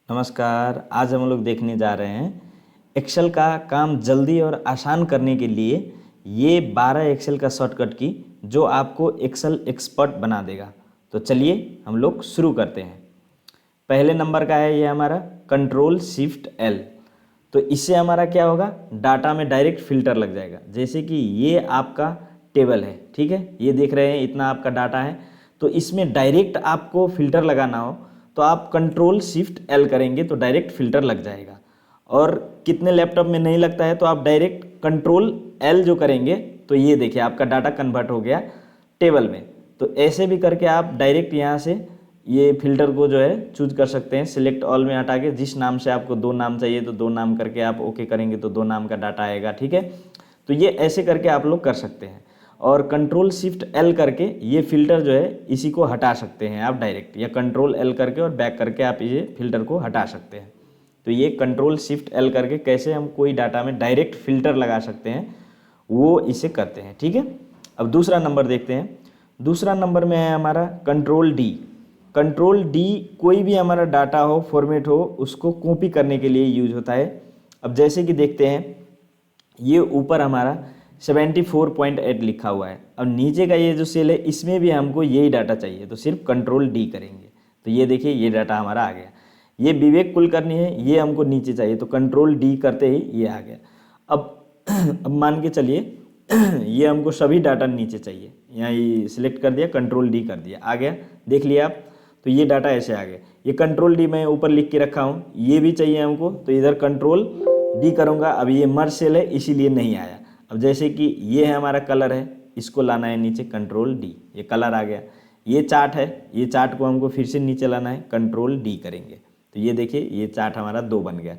नमस्कार। आज हम लोग देखने जा रहे हैं एक्सेल का काम जल्दी और आसान करने के लिए ये 12 एक्सेल का शॉर्टकट की जो आपको एक्सेल एक्सपर्ट बना देगा। तो चलिए हम लोग शुरू करते हैं। पहले नंबर का है ये हमारा कंट्रोल शिफ्ट एल। तो इससे हमारा क्या होगा, डाटा में डायरेक्ट फिल्टर लग जाएगा। जैसे कि ये आपका टेबल है, ठीक है, ये देख रहे हैं इतना आपका डाटा है, तो इसमें डायरेक्ट आपको फिल्टर लगाना हो तो आप कंट्रोल शिफ्ट एल करेंगे तो डायरेक्ट फिल्टर लग जाएगा। और कितने लैपटॉप में नहीं लगता है तो आप डायरेक्ट कंट्रोल एल जो करेंगे तो ये देखिए आपका डाटा कन्वर्ट हो गया टेबल में। तो ऐसे भी करके आप डायरेक्ट यहाँ से ये फिल्टर को जो है चूज कर सकते हैं। सिलेक्ट ऑल में हटा के जिस नाम से आपको दो नाम चाहिए तो दो नाम करके आप ओके करेंगे तो दो नाम का डाटा आएगा, ठीक है। तो ये ऐसे करके आप लोग कर सकते हैं। और कंट्रोल शिफ्ट एल करके ये फिल्टर जो है इसी को हटा सकते हैं आप डायरेक्ट, या कंट्रोल एल करके और बैक करके आप ये फिल्टर को हटा सकते हैं। तो ये कंट्रोल शिफ्ट एल करके कैसे हम कोई डाटा में डायरेक्ट फिल्टर लगा सकते हैं वो इसे करते हैं, ठीक है। अब दूसरा नंबर देखते हैं। दूसरा नंबर में है हमारा कंट्रोल डी। कंट्रोल डी कोई भी हमारा डाटा हो, फॉर्मेट हो, उसको कॉपी करने के लिए यूज होता है। अब जैसे कि देखते हैं ये ऊपर हमारा 74.8 लिखा हुआ है। अब नीचे का ये जो सेल है इसमें भी हमको यही डाटा चाहिए तो सिर्फ कंट्रोल डी करेंगे तो ये देखिए ये डाटा हमारा आ गया। ये विवेक कुलकर्णी है, ये हमको नीचे चाहिए तो कंट्रोल डी करते ही ये आ गया। अब मान के चलिए ये हमको सभी डाटा नीचे चाहिए, यहाँ ये सिलेक्ट कर दिया, कंट्रोल डी कर दिया, आ गया, देख लिया आप। तो ये डाटा ऐसे आ गया। ये कंट्रोल डी मैं ऊपर लिख के रखा हूँ, ये भी चाहिए हमको तो इधर कंट्रोल डी करूँगा। अब ये मर्ज सेल है इसीलिए नहीं आया। अब जैसे कि ये है हमारा कलर है, इसको लाना है नीचे, कंट्रोल डी, ये कलर आ गया। ये चार्ट है, ये चार्ट को हमको फिर से नीचे लाना है, कंट्रोल डी करेंगे तो ये देखिए ये चार्ट हमारा 2 बन गया।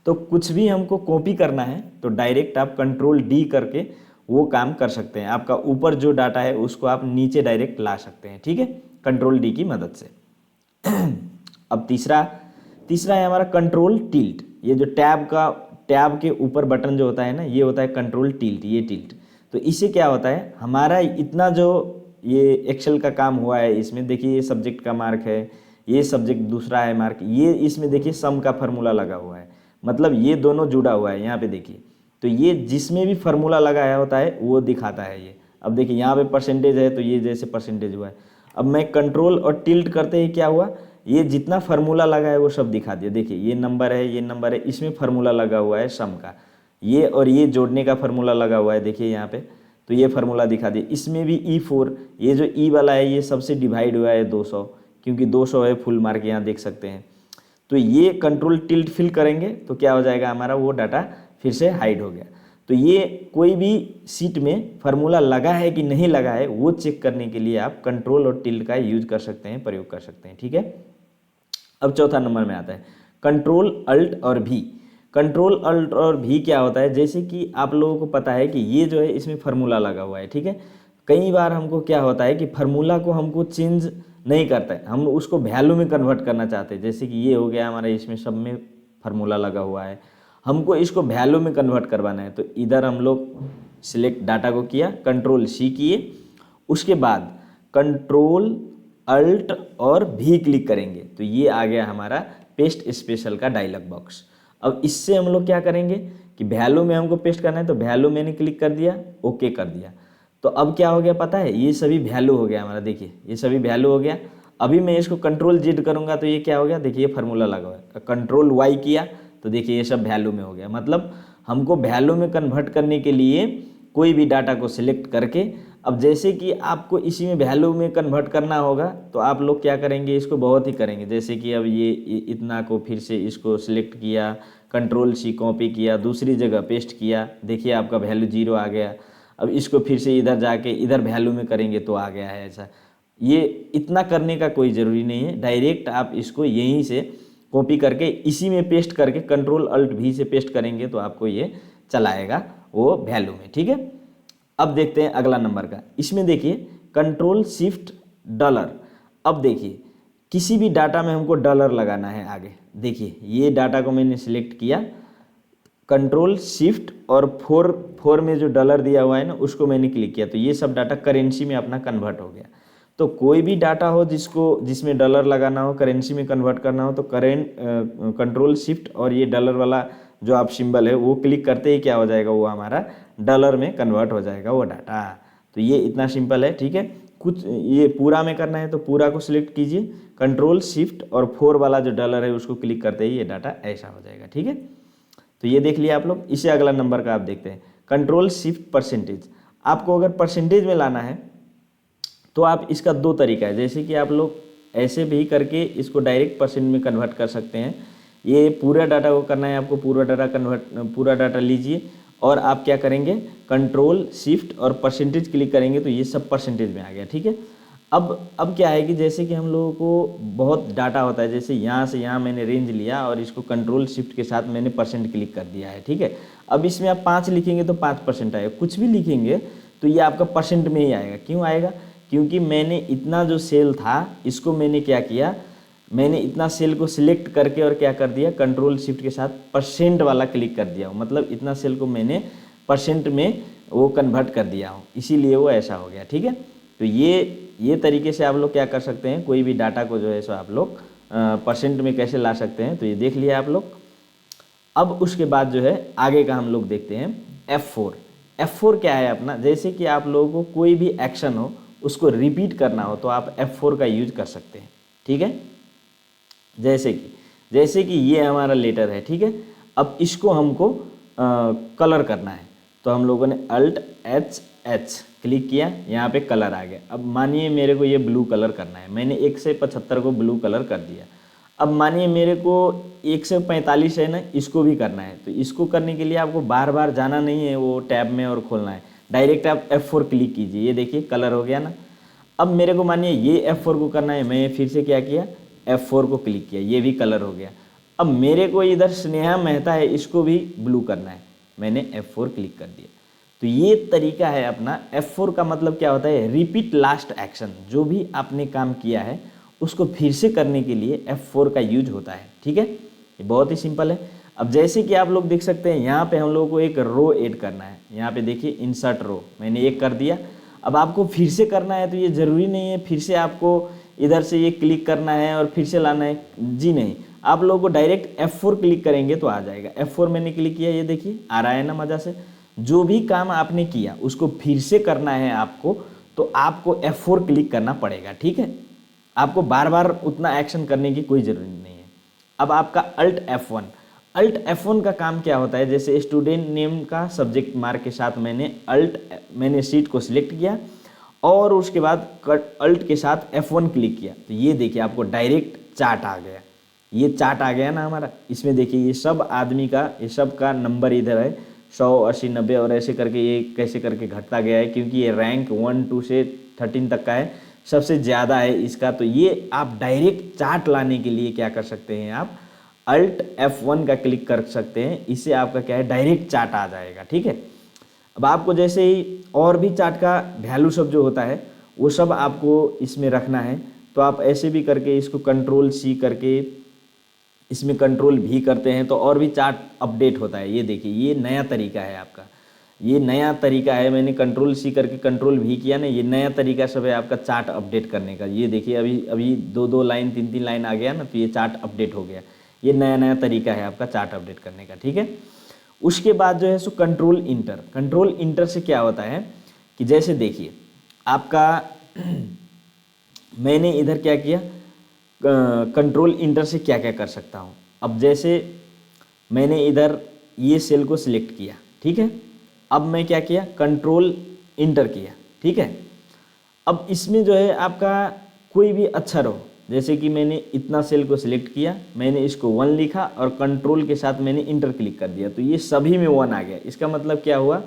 तो कुछ भी हमको कॉपी करना है तो डायरेक्ट आप कंट्रोल डी करके वो काम कर सकते हैं। आपका ऊपर जो डाटा है उसको आप नीचे डायरेक्ट ला सकते हैं, ठीक है, कंट्रोल डी की मदद से। अब तीसरा है हमारा कंट्रोल टिल्ट। ये जो टैब के ऊपर बटन जो होता है ना, ये होता है कंट्रोल टिल्ट, ये टिल्ट। तो इससे क्या होता है, हमारा इतना जो ये एक्सेल का काम हुआ है इसमें देखिए ये सब्जेक्ट का मार्क है, ये सब्जेक्ट दूसरा है मार्क, ये इसमें देखिए सम का फार्मूला लगा हुआ है, मतलब ये दोनों जुड़ा हुआ है यहाँ पे देखिए। तो ये जिसमें भी फार्मूला लगाया होता है वो दिखाता है ये। अब देखिए यहाँ पे परसेंटेज है तो ये जैसे परसेंटेज हुआ है। अब मैं कंट्रोल और टिल्ट करते ही क्या हुआ, ये जितना फार्मूला लगा है वो सब दिखा दिया। देखिए ये नंबर है, ये नंबर है, इसमें फार्मूला लगा हुआ है सम का, ये और ये जोड़ने का फार्मूला लगा हुआ है देखिए यहाँ पे, तो ये फार्मूला दिखा दिया। इसमें भी E4, ये जो ई वाला है ये सबसे डिवाइड हुआ है 200, क्योंकि 200 है फुल मार्क, यहाँ देख सकते हैं। तो ये कंट्रोल टिल्ट फिल करेंगे तो क्या हो जाएगा, हमारा वो डाटा फिर से हाइड हो गया। तो ये कोई भी सीट में फार्मूला लगा है कि नहीं लगा है वो चेक करने के लिए आप कंट्रोल और टिल्ट का यूज कर सकते हैं, प्रयोग कर सकते हैं, ठीक है। अब चौथा नंबर में आता है कंट्रोल अल्ट और भी। कंट्रोल अल्ट और भी क्या होता है, जैसे कि आप लोगों को पता है कि ये जो है इसमें फार्मूला लगा हुआ है, ठीक है। कई बार हमको क्या होता है कि फार्मूला को हमको चेंज नहीं करता है, हम उसको वैल्यू में कन्वर्ट करना चाहते हैं। जैसे कि ये हो गया हमारा, इसमें सब में फार्मूला लगा हुआ है, हमको इसको वैल्यू में कन्वर्ट करवाना है। तो इधर हम लोग सिलेक्ट डाटा को किया, कंट्रोल सी किए, उसके बाद कंट्रोल अल्ट और भी क्लिक करेंगे तो ये आ गया हमारा पेस्ट स्पेशल का डायलॉग बॉक्स। अब इससे हम लोग क्या करेंगे कि वैल्यू में हमको पेस्ट करना है तो वैल्यू मैंने क्लिक कर दिया, ओके कर दिया। तो अब क्या हो गया पता है, ये सभी वैल्यू हो गया हमारा, देखिए ये सभी वैल्यू हो गया। अभी मैं इसको कंट्रोल जेड करूँगा तो ये क्या हो गया, देखिए ये फार्मूला लगा हुआ है। कंट्रोल वाई किया तो देखिए ये सब वैल्यू में हो गया। मतलब हमको वैल्यू में कन्वर्ट करने के लिए कोई भी डाटा को सिलेक्ट करके, अब जैसे कि आपको इसी में वैल्यू में कन्वर्ट करना होगा तो आप लोग क्या करेंगे, इसको बहुत ही करेंगे। जैसे कि अब ये इतना को फिर से इसको सिलेक्ट किया, कंट्रोल सी कॉपी किया, दूसरी जगह पेस्ट किया, देखिए आपका वैल्यू 0 आ गया। अब इसको फिर से इधर जाके इधर वैल्यू में करेंगे तो आ गया है ऐसा। ये इतना करने का कोई ज़रूरी नहीं है, डायरेक्ट आप इसको यहीं से कॉपी करके इसी में पेस्ट करके कंट्रोल अल्ट भी से पेस्ट करेंगे तो आपको ये चलाएगा वो वैल्यू में, ठीक है। अब देखते हैं अगला नंबर का। इसमें देखिए कंट्रोल शिफ्ट डॉलर। अब देखिए किसी भी डाटा में हमको डॉलर लगाना है आगे, देखिए ये डाटा को मैंने सिलेक्ट किया, कंट्रोल शिफ्ट और फोर में जो डॉलर दिया हुआ है ना उसको मैंने क्लिक किया तो ये सब डाटा करेंसी में अपना कन्वर्ट हो गया। तो कोई भी डाटा हो जिसमें डॉलर लगाना हो, करेंसी में कन्वर्ट करना हो, तो कंट्रोल शिफ्ट और ये डॉलर वाला जो आप सिंबल है वो क्लिक करते ही क्या हो जाएगा, वो हमारा डॉलर में कन्वर्ट हो जाएगा वो डाटा। तो ये इतना सिंपल है, ठीक है। कुछ ये पूरा में करना है तो पूरा को सिलेक्ट कीजिए, कंट्रोल शिफ्ट और 4 वाला जो डॉलर है उसको क्लिक करते ही ये डाटा ऐसा हो जाएगा, ठीक है। तो ये देख लिया आप लोग। इसे अगला नंबर का आप देखते हैं, कंट्रोल शिफ्ट परसेंटेज। आपको अगर परसेंटेज में लाना है तो आप इसका 2 तरीका है, जैसे कि आप लोग ऐसे भी करके इसको डायरेक्ट परसेंट में कन्वर्ट कर सकते हैं। ये पूरा डाटा को करना है आपको, पूरा डाटा लीजिए और आप क्या करेंगे, कंट्रोल शिफ्ट और परसेंटेज क्लिक करेंगे तो ये सब परसेंटेज में आ गया, ठीक है। अब क्या है कि जैसे कि हम लोगों को बहुत डाटा होता है, जैसे यहाँ से यहाँ मैंने रेंज लिया और इसको कंट्रोल शिफ्ट के साथ मैंने परसेंट क्लिक कर दिया है, ठीक है। अब इसमें आप 5 लिखेंगे तो 5% आएगा, कुछ भी लिखेंगे तो ये आपका परसेंट में ही आएगा। क्यों आएगा, क्योंकि मैंने इतना जो सेल था इसको मैंने क्या किया, मैंने इतना सेल को सिलेक्ट करके और क्या कर दिया, कंट्रोल शिफ्ट के साथ परसेंट वाला क्लिक कर दिया हूँ, मतलब इतना सेल को मैंने परसेंट में वो कन्वर्ट कर दिया हूँ, इसीलिए वो ऐसा हो गया, ठीक है। तो ये तरीके से आप लोग क्या कर सकते हैं, कोई भी डाटा को जो है सो आप लोग परसेंट में कैसे ला सकते हैं, तो ये देख लिया आप लोग। अब उसके बाद जो है आगे का हम लोग देखते हैं F4 क्या है अपना, जैसे कि आप लोगों को कोई भी एक्शन हो उसको रिपीट करना हो तो आप F4 का यूज कर सकते हैं, ठीक है। जैसे कि ये हमारा लेटर है, ठीक है। अब इसको हमको कलर करना है तो हम लोगों ने Alt+H क्लिक किया, यहाँ पे कलर आ गया। अब मानिए मेरे को ये ब्लू कलर करना है, मैंने 1 से 75 को ब्लू कलर कर दिया। अब मानिए मेरे को 1 से 45 है ना, इसको भी करना है, तो इसको करने के लिए आपको बार बार जाना नहीं है वो टैब में और खोलना है, डायरेक्ट आप F4 क्लिक कीजिए, ये देखिए कलर हो गया ना। अब मेरे को मानिए ये F4 को करना है, मैं फिर से क्या किया, F4 को क्लिक किया, ये भी कलर हो गया। अब मेरे को इधर स्नेहा मेहता है, इसको भी ब्लू करना है, मैंने F4 क्लिक कर दिया। तो ये तरीका है अपना। F4 का मतलब क्या होता है, रिपीट लास्ट एक्शन, जो भी आपने काम किया है उसको फिर से करने के लिए F4 का यूज होता है, ठीक है। ये बहुत ही सिंपल है। अब जैसे कि आप लोग देख सकते हैं यहाँ पे हम लोगों को एक रो ऐड करना है, यहाँ पे देखिए इंसर्ट रो, मैंने एक कर दिया। अब आपको फिर से करना है तो ये ज़रूरी नहीं है फिर से आपको इधर से ये क्लिक करना है और फिर से लाना है, जी नहीं, आप लोगों को डायरेक्ट F4 क्लिक करेंगे तो आ जाएगा। F4 मैंने क्लिक किया, ये देखिए आ रहा है ना मज़ा से। जो भी काम आपने किया उसको फिर से करना है आपको, तो आपको F4 क्लिक करना पड़ेगा, ठीक है। आपको बार बार उतना एक्शन करने की कोई ज़रूरत नहीं है। अब आपका Alt F1 का काम क्या होता है, जैसे स्टूडेंट नेम का सब्जेक्ट मार्क के साथ मैंने सीट को सिलेक्ट किया और उसके बाद Alt के साथ F1 क्लिक किया, तो ये देखिए आपको डायरेक्ट चार्ट आ गया। ये चार्ट आ गया ना हमारा, इसमें देखिए ये सब आदमी का, ये सब का नंबर इधर है 100, 80, 90 और ऐसे करके ये कैसे करके घटता गया है, क्योंकि ये रैंक 1, 2 से 13 तक का है, सबसे ज़्यादा है इसका। तो ये आप डायरेक्ट चार्ट लाने के लिए क्या कर सकते हैं, आप Alt F1 का क्लिक कर सकते हैं, इससे आपका क्या है डायरेक्ट चार्ट आ जाएगा, ठीक है। अब आपको जैसे ही और भी चार्ट का वैल्यू सब जो होता है वो सब आपको इसमें रखना है, तो आप ऐसे भी करके इसको कंट्रोल C करके इसमें कंट्रोल V करते हैं तो और भी चार्ट अपडेट होता है। ये देखिए ये नया तरीका है आपका, ये नया तरीका है, मैंने कंट्रोल C करके कंट्रोल V किया ना, ये नया तरीका सब है आपका चार्ट अपडेट करने का। ये देखिए अभी 2-2 लाइन 3-3 लाइन आ गया ना, तो ये चार्ट अपडेट हो गया। ये नया तरीका है आपका चार्ट अपडेट करने का, ठीक है। उसके बाद जो है सो कंट्रोल इंटर से क्या होता है कि जैसे देखिए आपका मैंने इधर क्या किया, कंट्रोल इंटर से क्या क्या कर सकता हूँ। अब जैसे मैंने इधर ये सेल को सिलेक्ट किया, ठीक है। अब मैं क्या किया, कंट्रोल इंटर किया, ठीक है। अब इसमें जो है आपका कोई भी अक्षर हो, जैसे कि मैंने इतना सेल को सिलेक्ट किया, मैंने इसको 1 लिखा और कंट्रोल के साथ मैंने इंटर क्लिक कर दिया, तो ये सभी में 1 आ गया। इसका मतलब क्या हुआ,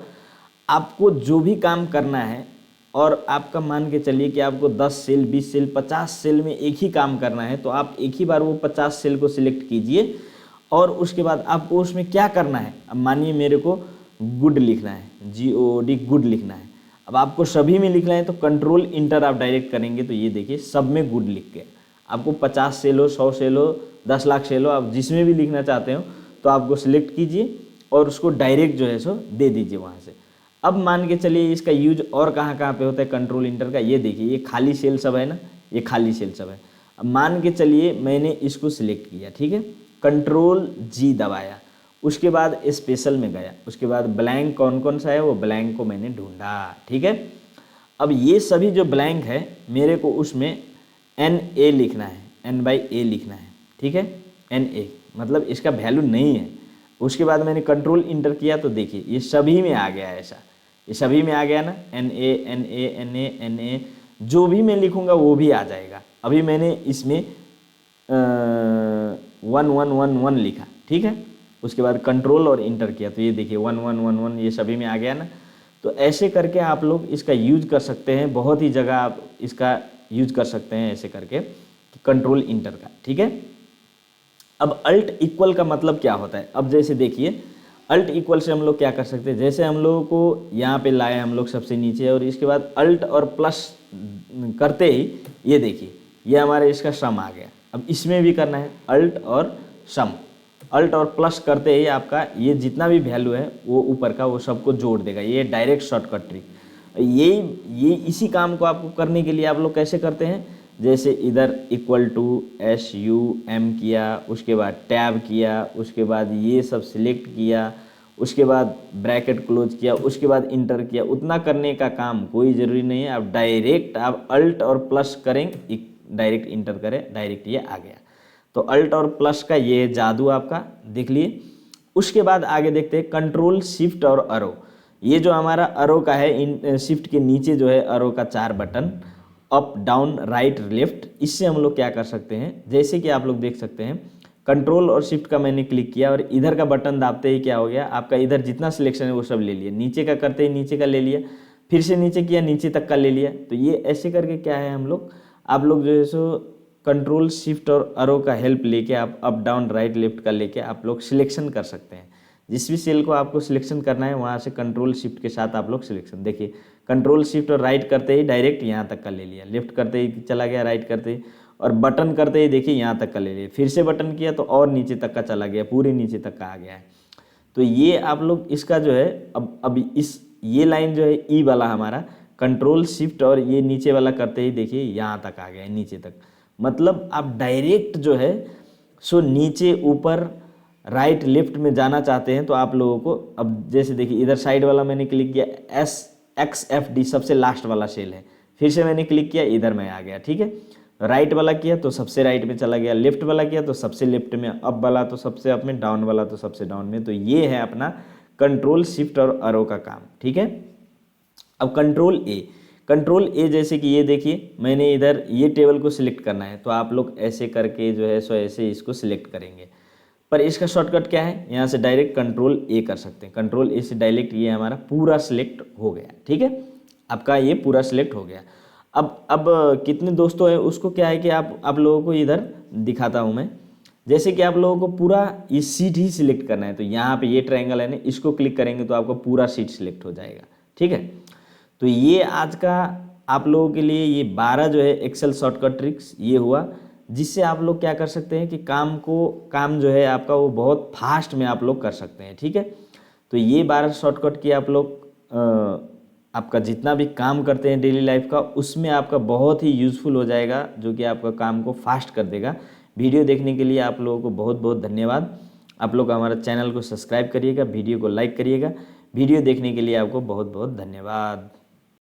आपको जो भी काम करना है और आपका मान के चलिए कि आपको 10 सेल, 20 सेल, 50 सेल में एक ही काम करना है, तो आप एक ही बार वो 50 सेल को सिलेक्ट कीजिए और उसके बाद आपको उसमें क्या करना है। अब मानिए मेरे को गुड लिखना है, GOD गुड लिखना है। अब आपको सभी में लिखना है तो कंट्रोल इंटर आप डायरेक्ट करेंगे तो ये देखिए सब में गुड लिख के, आपको 50 सेल हो, 100 सेल हो, 10 लाख सेल हो, आप जिसमें भी लिखना चाहते हो तो आपको सिलेक्ट कीजिए और उसको डायरेक्ट जो है सो दे दीजिए वहाँ से। अब मान के चलिए इसका यूज और कहाँ कहाँ पे होता है कंट्रोल इंटर का, ये देखिए ये खाली सेल सब है ना, ये खाली सेल सब है। अब मान के चलिए मैंने इसको सिलेक्ट किया, ठीक है, कंट्रोल जी दबाया, उसके बाद स्पेशल में गया, उसके बाद ब्लैंक कौन कौन सा है वो ब्लैंक को मैंने ढूंढा, ठीक है। अब ये सभी जो ब्लैंक है मेरे को उसमें एन ए लिखना है, एन बाई ए लिखना है, ठीक है, एन ए मतलब इसका वैल्यू नहीं है। उसके बाद मैंने कंट्रोल इंटर किया तो देखिए ये सभी में आ गया, ऐसा ये सभी में आ गया ना, N A N A N A N A, जो भी मैं लिखूंगा वो भी आ जाएगा। अभी मैंने इसमें 1111 लिखा, ठीक है, उसके बाद कंट्रोल और इंटर किया तो ये देखिए 1111 ये सभी में आ गया ना। तो ऐसे करके आप लोग इसका यूज कर सकते हैं, बहुत ही जगह आप इसका यूज कर सकते हैं ऐसे करके कंट्रोल इंटर का, ठीक है। अब अल्ट इक्वल का मतलब क्या होता है, अब जैसे देखिए अल्ट इक्वल से हम लोग क्या कर सकते हैं, जैसे हम लोगों को यहाँ पे लाए हम लोग सबसे नीचे और इसके बाद अल्ट और प्लस करते ही ये देखिए ये हमारे इसका सम आ गया। अब इसमें भी करना है अल्ट और सम, अल्ट और प्लस करते ही आपका ये जितना भी वैल्यू है वो ऊपर का वो सबको जोड़ देगा, ये डायरेक्ट शॉर्टकट ट्रिक। ये इसी काम को आपको करने के लिए आप लोग कैसे करते हैं, जैसे इधर equal to S U M किया, उसके बाद टैब किया, उसके बाद ये सब सिलेक्ट किया, उसके बाद ब्रैकेट क्लोज किया, उसके बाद इंटर किया, उतना करने का काम कोई ज़रूरी नहीं है। आप डायरेक्ट आप अल्ट और प्लस करें, डायरेक्ट इंटर करें, डायरेक्ट ये आ गया। तो अल्ट और प्लस का ये जादू आपका देख लिए। उसके बाद आगे देखते हैं कंट्रोल शिफ्ट और अरो। ये जो हमारा अरो का है, इन शिफ्ट के नीचे जो है अरो का 4 button up down right left, इससे हम लोग क्या कर सकते हैं, जैसे कि आप लोग देख सकते हैं कंट्रोल और शिफ्ट का मैंने क्लिक किया और इधर का बटन दाबते ही क्या हो गया आपका, इधर जितना सिलेक्शन है वो सब ले लिया, नीचे का करते ही नीचे का ले लिया, फिर से नीचे किया नीचे तक का ले लिया। तो ये ऐसे करके क्या है हम लोग, आप लोग जो है सो कंट्रोल शिफ्ट और अरो का हेल्प लेके आप अप डाउन राइट लेफ्ट का लेके आप लोग सिलेक्शन कर सकते हैं। जिस भी सेल को आपको सिलेक्शन करना है वहाँ से कंट्रोल शिफ्ट के साथ आप लोग सिलेक्शन, देखिए कंट्रोल शिफ्ट और राइट करते ही डायरेक्ट यहाँ तक का ले लिया, लेफ्ट करते ही चला गया, राइट करते ही, और बटन करते ही देखिए यहाँ तक का ले लिया, फिर से बटन किया तो और नीचे तक का चला गया, पूरे नीचे तक का आ गया है। तो ये आप लोग इसका जो है अब इस ये लाइन जो है ई वाला हमारा कंट्रोल शिफ्ट और ये नीचे वाला करते ही देखिए यहाँ तक आ गया है, नीचे तक। मतलब आप डायरेक्ट जो है सो नीचे ऊपर राइट लेफ्ट में जाना चाहते हैं तो आप लोगों को, अब जैसे देखिए इधर साइड वाला मैंने क्लिक किया, SXFD सबसे लास्ट वाला सेल है, फिर से मैंने क्लिक किया इधर में आ गया, ठीक है। राइट वाला किया तो सबसे राइट में चला गया, लेफ्ट वाला किया तो सबसे लेफ्ट में, अप वाला तो सबसे अप में, डाउन वाला तो सबसे डाउन में। तो ये है अपना कंट्रोल शिफ्ट और अरो का काम, ठीक है। अब कंट्रोल ए जैसे कि ये देखिए मैंने इधर ये टेबल को सिलेक्ट करना है तो आप लोग ऐसे करके जो है सो ऐसे इसको सिलेक्ट करेंगे, पर इसका शॉर्टकट क्या है, यहाँ से डायरेक्ट कंट्रोल ए कर सकते हैं, कंट्रोल ए से डायरेक्ट ये हमारा पूरा सिलेक्ट हो गया, ठीक है, आपका ये पूरा सिलेक्ट हो गया। अब कितने दोस्तों हैं उसको क्या है कि आप लोगों को इधर दिखाता हूँ मैं, जैसे कि आप लोगों को पूरा ये सीट ही सिलेक्ट करना है तो यहाँ पे ये ट्रायंगल है ना, इसको क्लिक करेंगे तो आपको पूरा सीट सिलेक्ट हो जाएगा, ठीक है। तो ये आज का आप लोगों के लिए ये 12 जो है एक्सेल शॉर्टकट ट्रिक्स ये हुआ, जिससे आप लोग क्या कर सकते हैं कि काम जो है आपका वो बहुत फास्ट में आप लोग कर सकते हैं, ठीक है। तो ये 12 शॉर्टकट की आप लोग आपका जितना भी काम करते हैं डेली लाइफ का उसमें आपका बहुत ही यूज़फुल हो जाएगा, जो कि आपका काम को फास्ट कर देगा। वीडियो देखने के लिए आप लोगों को बहुत बहुत धन्यवाद। आप लोग हमारा चैनल को सब्सक्राइब करिएगा, वीडियो को लाइक करिएगा। वीडियो देखने के लिए आपको बहुत बहुत धन्यवाद।